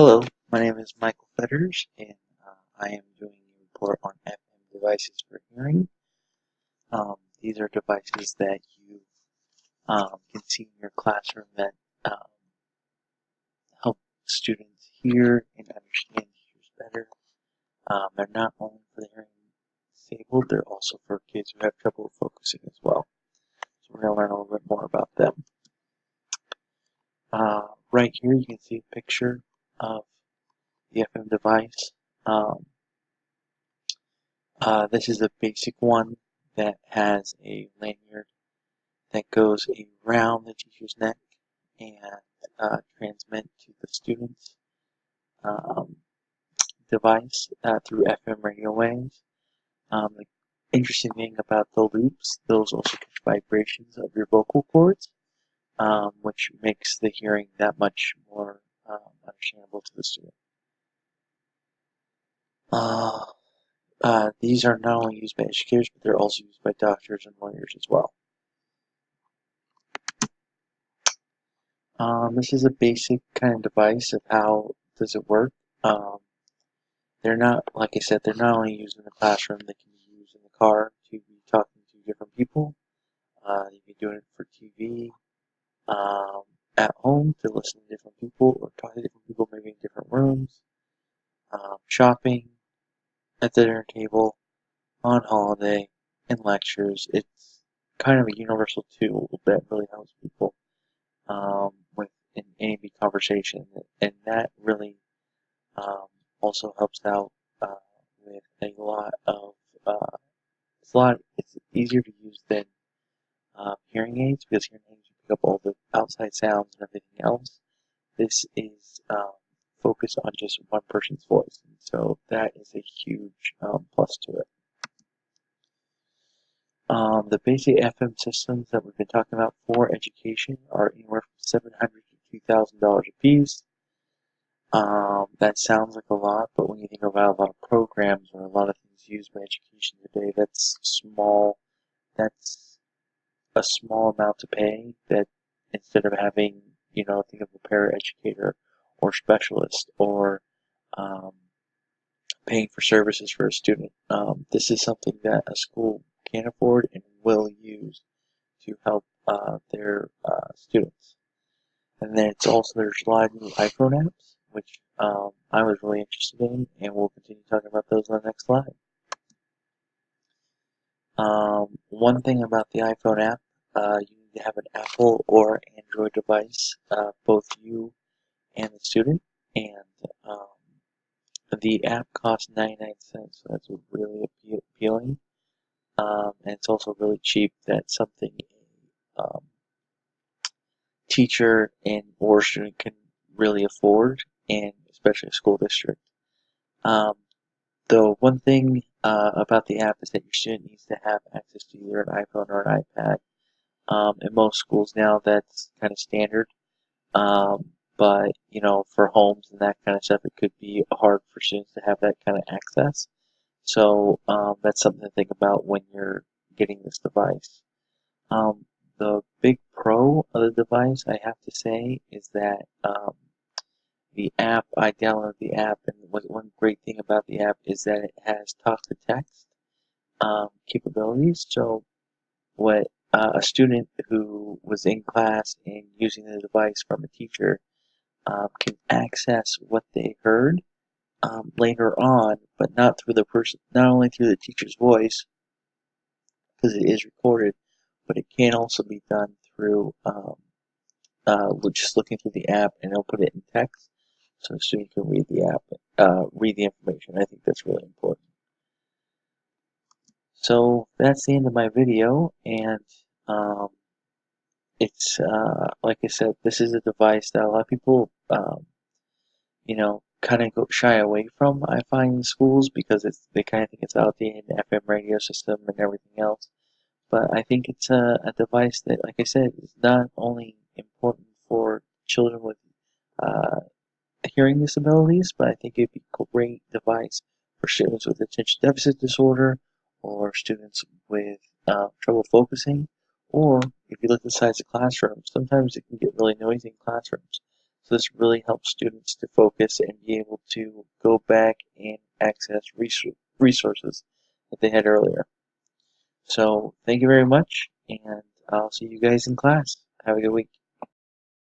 Hello, my name is Michael Fetters, and I am doing a report on FM devices for hearing. These are devices that you can see in your classroom that help students hear and understand teachers better. They're not only for the hearing disabled, they're also for kids who have trouble focusing as well. So we're going to learn a little bit more about them. Right here you can see a picture of the FM device. This is a basic one that has a lanyard that goes around the teacher's neck and transmit to the student's um, device through FM radio waves. The interesting thing about the loops, those also catch vibrations of your vocal cords, which makes the hearing that much more understandable to the student. These are not only used by educators, but they're also used by doctors and lawyers as well. This is a basic kind of device of how does it work. They're not, like I said, they're not only used in the classroom, they can be used in the car to be talking to different people. You can be doing it for TV, at home to listen to different people or talk to different people maybe in different rooms, shopping, at the dinner table, on holiday, in lectures. It's kind of a universal tool that really helps people with in any big conversation, and that really also helps out with a lot of it's easier to use than hearing aids, because hearing aids you pick up all the outside sounds and everything else. This is focused on just one person's voice, and so that is a huge plus to it. The basic FM systems that we've been talking about for education are anywhere from $700 to $2,000 a piece. That sounds like a lot, but when you think about a lot of programs or a lot of things used by education today, that's small. That's a small amount to pay. That instead of having, think of a paraeducator or specialist or paying for services for a student. This is something that a school can afford and will use to help their students. And then there's a lot of new iPhone apps, which I was really interested in, and we'll continue talking about those on the next slide. One thing about the iPhone app, you need to have an Apple or Android device, both you and the student, and the app costs 99 cents, so that's really appealing. And it's also really cheap. That's something a teacher and or student can really afford, and especially a school district. The one thing about the app is that your student needs to have access to either an iPhone or an iPad. In most schools now, that's kind of standard. But for homes and that kind of stuff, it could be hard for students to have that kind of access. So that's something to think about when you're getting this device. The big pro of the device, I have to say, is that the app, I downloaded the app, and one great thing about the app is that it has talk-to-text capabilities. So what a student who was in class and using the device from a teacher can access what they heard later on, but not only through the teacher's voice, because it is recorded, but it can also be done through just looking through the app, and it'll put it in text, so the student can read the app, read the information. I think that's really important. So that's the end of my video, and it's like I said, this is a device that a lot of people, kind of go shy away from. I find in schools because they kind of think it's outdated FM radio system and everything else. But I think it's a device that, like I said, is not only important for children with hearing disabilities, but I think it'd be a great device for students with attention deficit disorder or students with trouble focusing. Or if you look at the size of classrooms, sometimes it can get really noisy in classrooms. So this really helps students to focus and be able to go back and access resources that they had earlier. So thank you very much, and I'll see you guys in class. Have a good week.